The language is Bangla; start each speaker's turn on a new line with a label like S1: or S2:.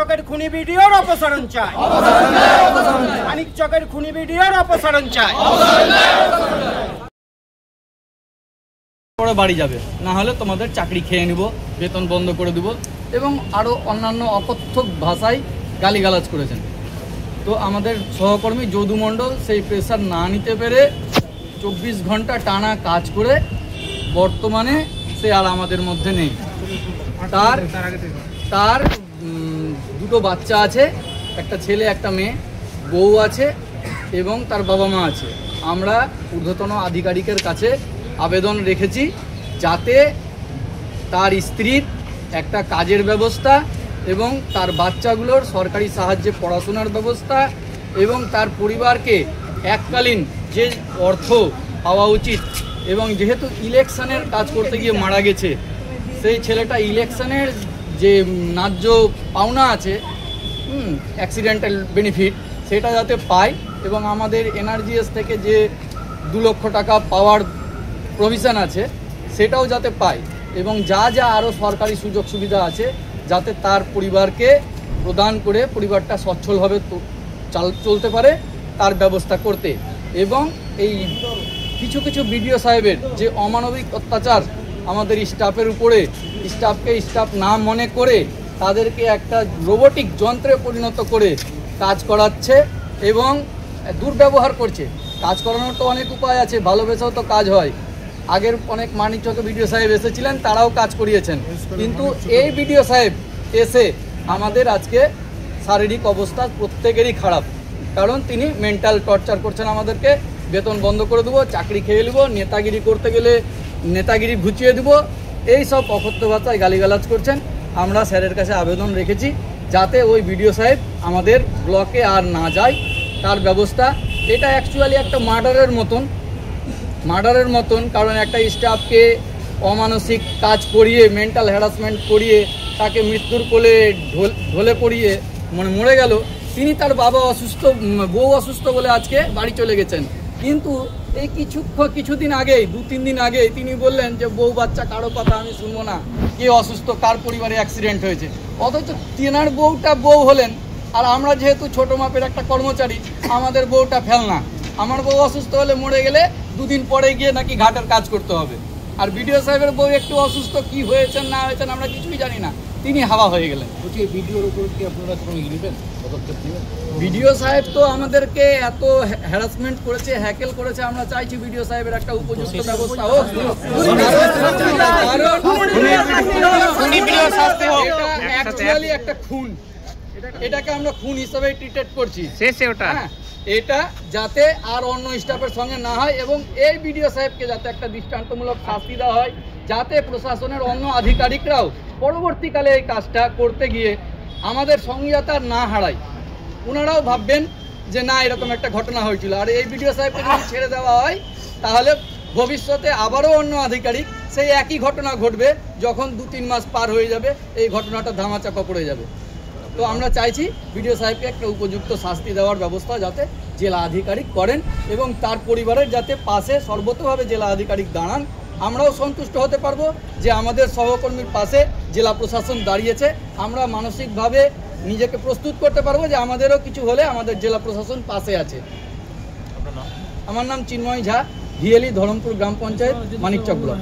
S1: চকের খুনি ভিডিওর অপসারণ চাই, মানিক চকের খুনি ভিডিওর অপসারণ চাই।
S2: পরে বাড়ি যাবে, না হলে তোমাদের চাকরি খেয়ে নিব, বেতন বন্ধ করে দেব এবং আরও অন্যান্য অকথ্য ভাষায় গালিগালাজ করেছেন। তো আমাদের সহকর্মী যদু মণ্ডল সেই প্রেসার না নিতে পেরে 24 ঘন্টা টানা কাজ করে বর্তমানে সে আর আমাদের মধ্যে নেই। তার দুটো বাচ্চা আছে, একটা ছেলে একটা মেয়ে, বউ আছে এবং তার বাবা মা আছে। আমরা ঊর্ধ্বতন আধিকারিকের কাছে আবেদন রেখেছি যাতে তার স্ত্রীর একটা কাজের ব্যবস্থা এবং তার বাচ্চাগুলোর সরকারি সাহায্যে পড়াশোনার ব্যবস্থা এবং তার পরিবারকে এককালীন যে অর্থ পাওয়া উচিত, এবং যেহেতু ইলেকশনের কাজ করতে গিয়ে মারা গেছে, সেই ছেলেটা ইলেকশনের যে ন্যায্য পাওনা আছে অ্যাক্সিডেন্টাল বেনিফিট, সেটা যাতে পায় এবং আমাদের এনআরজিএস থেকে যে 2 লক্ষ টাকা পাওয়ার প্রভিশন আছে সেটাও যাতে পায় এবং যা যা আরও সরকারি সুযোগ সুবিধা আছে যাতে তার পরিবারকে প্রদান করে পরিবারটা সচ্ছলভাবে চলতে পারে তার ব্যবস্থা করতে। এবং এই কিছু কিছু বিডিও সাহেবের যে অমানবিক অত্যাচার আমাদের স্টাফের উপরে, স্টাফকে স্টাফ না মনে করে তাদেরকে একটা রোবোটিক যন্ত্রে পরিণত করে কাজ করাচ্ছে এবং দুর্ব্যবহার করছে। কাজ করানোর তো অনেক উপায় আছে, ভালোবেসেও তো কাজ হয়। আগের অনেক মানিকচকে বিডিও সাহেব এসেছিলেন, তারাও কাজ করিয়েছেন, কিন্তু এই বিডিও সাহেব এসে আমাদের আজকে শারীরিক অবস্থা প্রত্যেকেরই খারাপ, কারণ তিনি মেন্টাল টর্চার করছেন আমাদেরকে। বেতন বন্ধ করে দেবো, চাকরি খেয়ে নেবো, নেতাগিরি করতে গেলে নেতাগিরি ঘুচিয়ে দেবো, এই সব অকথ্য ভাষায় গালিগালাজ করছেন। আমরা স্যারের কাছে আবেদন রেখেছি যাতে ওই বিডিও সাহেব আমাদের ব্লকে আর না যায়, তার ব্যবস্থা। এটা অ্যাকচুয়ালি একটা মার্ডারের মতন, কারণ একটা স্টাফকে অমানসিক কাজ করিয়ে, মেন্টাল হ্যারাসমেন্ট করিয়ে, তাকে মৃত্যুর কোলে ঢলে পড়িয়ে মরে গেল। তিনি তার বাবা অসুস্থ, বউ অসুস্থ বলে আজকে বাড়ি চলে গেছেন, কিন্তু এই কিছুদিন আগেই, 2-3 দিন আগেই তিনি বললেন যে বউ বাচ্চা কারো কথা আমি শুনবো না, কে অসুস্থ, কার পরিবারে অ্যাক্সিডেন্ট হয়েছে। অথচ তেনার বউটা বউ হলেন, আর আমরা যেহেতু ছোট মাপের একটা কর্মচারী, আমাদের বউটা ফেলনা। আমার বউ অসুস্থ হলে, মরে গেলে 2 দিন পরে গিয়ে নাকি ঘাটের কাজ করতে হবে। আর বিডিও সাহেবের বউ একটু অসুস্থ, কি হয়েছেন না হয়েছেন আমরা কিছুই জানি না, তিনি হাওয়া হয়ে গেলেন।
S3: ভিডিওর উপর কি আপনারা কোনো নেবেন, পদক্ষেপ নেবেন?
S2: বিডিও সাহেব তো আমাদেরকে এত হ্যারাসমেন্ট করেছে, হ্যাকেল করেছে, আমরা চাইছি বিডিও সাহেবের একটা উপযুক্ত ব্যবস্থা হোক। অ্যাকচুয়ালি একটা খুন, এটাকে আমরা খুন হিসেবে ট্রিটেড করছি। এটা যাতে আর অন্য স্টাফের সঙ্গে না হয় এবং এই বিডিও সাহেবকে যাতে একটা দৃষ্টান্তমূলক শাস্তি দেওয়া হয়, যাতে প্রশাসনের অন্য আধিকারিকরাও পরবর্তীকালে এই কাজটা করতে গিয়ে আমাদের সংহিতা না হারায়। ওনারাও ভাববেন যে না, এরকম একটা ঘটনা হয়েছিল। আর এই বিডিও সাহেবকে যদি ছেড়ে দেওয়া হয় তাহলে ভবিষ্যতে আবারও অন্য আধিকারিক সেই একই ঘটনা ঘটবে, যখন 2-3 মাস পার হয়ে যাবে এই ঘটনাটা ধামাচাপা পড়ে যাবে। তো আমরা চাইছি বিডিও সাহেবকে একটা উপযুক্ত শাস্তি দেওয়ার ব্যবস্থা যাতে জেলা আধিকারিক করেন এবং তার পরিবারের যাতে পাশে সর্বতভাবে জেলা আধিকারিক দাঁড়ান। আমরাও সন্তুষ্ট হতে পারবো যে আমাদের সহকর্মীর পাশে জেলা প্রশাসন দাঁড়িয়েছে। আমরা মানসিকভাবে নিজেকে প্রস্তুত করতে পারবো যে আমাদেরও কিছু হলে আমাদের জেলা প্রশাসন পাশে আছে। আমার নাম চিন্ময় ঝা, হিয়েলি, ধরমপুর গ্রাম পঞ্চায়েত, মানিকচক ব্লক।